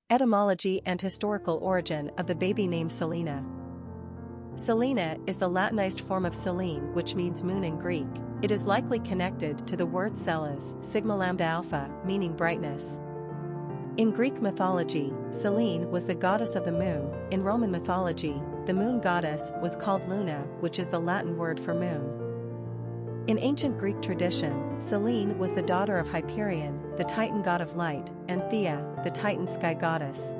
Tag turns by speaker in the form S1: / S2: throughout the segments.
S1: Etymology and historical origin of the baby name Selena. Selena is the Latinized form of Selene, which means moon in Greek. It is likely connected to the word Celes, sigma lambda alpha, meaning brightness. In Greek mythology, Selene was the goddess of the moon. In Roman mythology, the moon goddess was called Luna, which is the Latin word for moon. In ancient Greek tradition, Selene was the daughter of Hyperion, the Titan god of light, and Thea, the Titan sky goddess.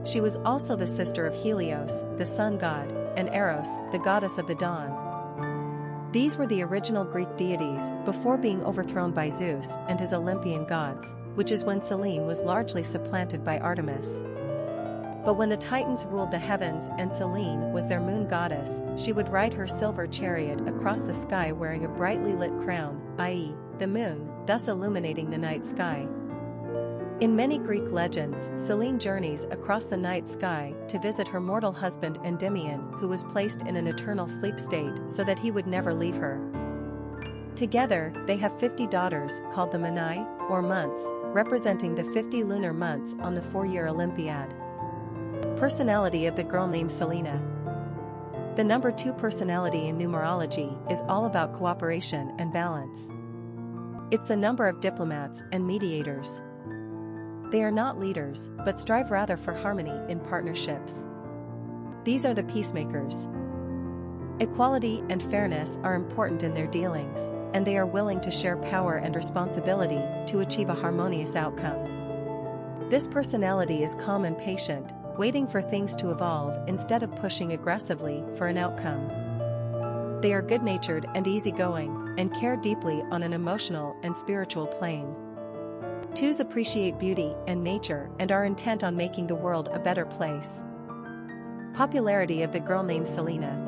S1: She was also the sister of Helios, the sun god, and Eros, the goddess of the dawn. These were the original Greek deities before being overthrown by Zeus and his Olympian gods, which is when Selene was largely supplanted by Artemis. But when the Titans ruled the heavens and Selene was their moon goddess, she would ride her silver chariot across the sky wearing a brightly lit crown, i.e., the moon, thus illuminating the night sky. In many Greek legends, Selene journeys across the night sky to visit her mortal husband Endymion, who was placed in an eternal sleep state so that he would never leave her. Together, they have 50 daughters called the Mani, or months, representing the 50 lunar months on the 4-year Olympiad. Personality of the girl named Selena. The number 2 personality in numerology is all about cooperation and balance. It's the number of diplomats and mediators. They are not leaders, but strive rather for harmony in partnerships. These are the peacemakers. Equality and fairness are important in their dealings, and they are willing to share power and responsibility to achieve a harmonious outcome. This personality is calm and patient, waiting for things to evolve instead of pushing aggressively for an outcome. They are good-natured and easygoing, and care deeply on an emotional and spiritual plane. 2s appreciate beauty and nature and are intent on making the world a better place. Popularity of the girl named Selena.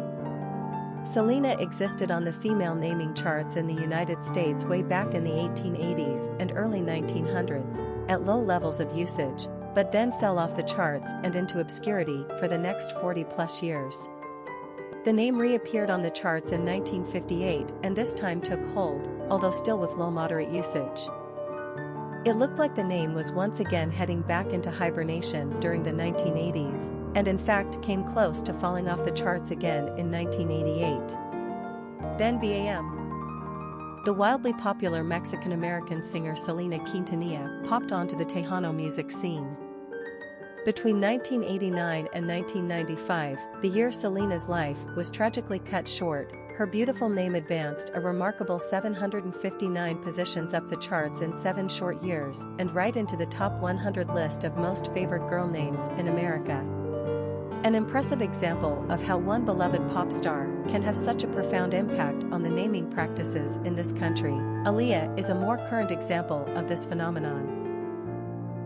S1: Selena existed on the female naming charts in the United States way back in the 1880s and early 1900s, at low levels of usage, but then fell off the charts and into obscurity for the next 40-plus years. The name reappeared on the charts in 1958 and this time took hold, although still with low-moderate usage. It looked like the name was once again heading back into hibernation during the 1980s, and in fact came close to falling off the charts again in 1988. Then BAM. The wildly popular Mexican-American singer Selena Quintanilla popped onto the Tejano music scene. Between 1989 and 1995, the year Selena's life was tragically cut short, her beautiful name advanced a remarkable 759 positions up the charts in 7 short years and right into the top 100 list of most favored girl names in America. An impressive example of how one beloved pop star can have such a profound impact on the naming practices in this country. Aaliyah is a more current example of this phenomenon.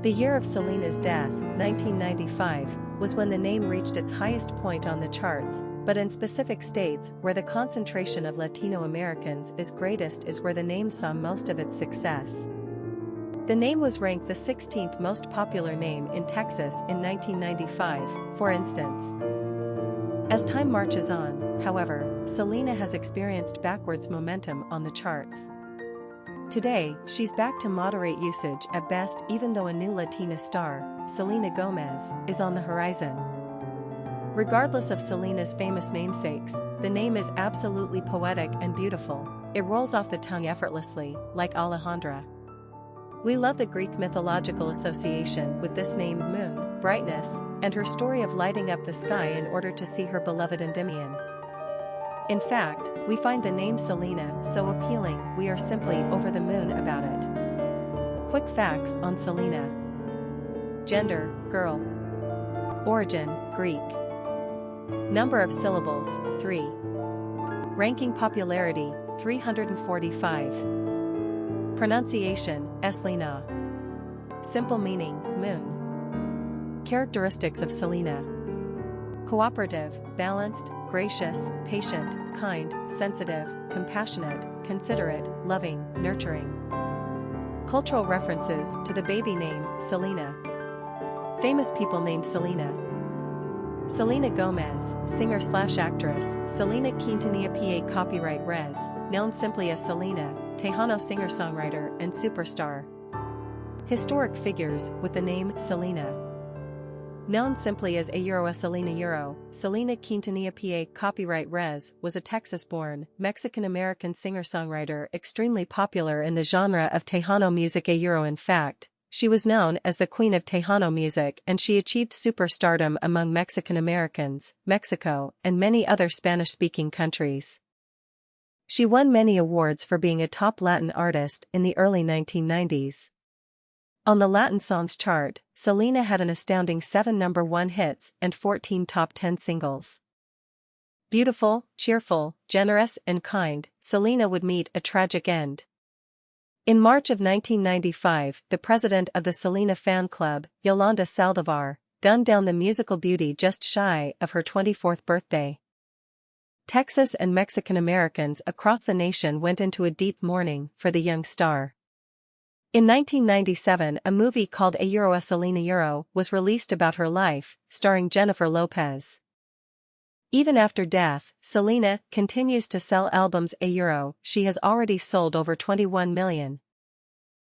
S1: The year of Selena's death, 1995, was when the name reached its highest point on the charts, but in specific states where the concentration of Latino-Americans is greatest is where the name saw most of its success. The name was ranked the 16th most popular name in Texas in 1995, for instance. As time marches on, however, Selena has experienced backwards momentum on the charts. Today, she's back to moderate usage at best, even though a new Latina star, Selena Gomez, is on the horizon. Regardless of Selena's famous namesakes, the name is absolutely poetic and beautiful. It rolls off the tongue effortlessly, like Alejandra. We love the Greek mythological association with this name moon, brightness, and her story of lighting up the sky in order to see her beloved Endymion. In fact, we find the name Selena so appealing we are simply over the moon about it. Quick facts on Selena. Gender, girl. Origin, Greek. Number of syllables, 3. Ranking popularity, 345. Pronunciation, Selena. Simple meaning, moon. Characteristics of Selena. Cooperative, balanced, gracious, patient, kind, sensitive, compassionate, considerate, loving, nurturing. Cultural references to the baby name, Selena. Famous people named Selena. Selena Gomez, singer/actress, Selena Quintanilla-Pérez, copyright Res, known simply as Selena, Tejano singer-songwriter and superstar. Historic figures with the name Selena. Known simply as a Selena Selena Quintanilla-Pérez copyright Res was a Texas-born, Mexican-American singer-songwriter extremely popular in the genre of Tejano music. In fact, she was known as the Queen of Tejano music, and she achieved superstardom among Mexican Americans, Mexico, and many other Spanish-speaking countries. She won many awards for being a top Latin artist in the early 1990s. On the Latin songs chart, Selena had an astounding 7 #1 hits and 14 top 10 singles. Beautiful, cheerful, generous, and kind, Selena would meet a tragic end. In March of 1995, the president of the Selena fan club, Yolanda Saldivar, gunned down the musical beauty just shy of her 24th birthday. Texas and Mexican Americans across the nation went into a deep mourning for the young star. In 1997, a movie called A Selena was released about her life, starring Jennifer Lopez. Even after death, Selena continues to sell albums. She has already sold over 21 million,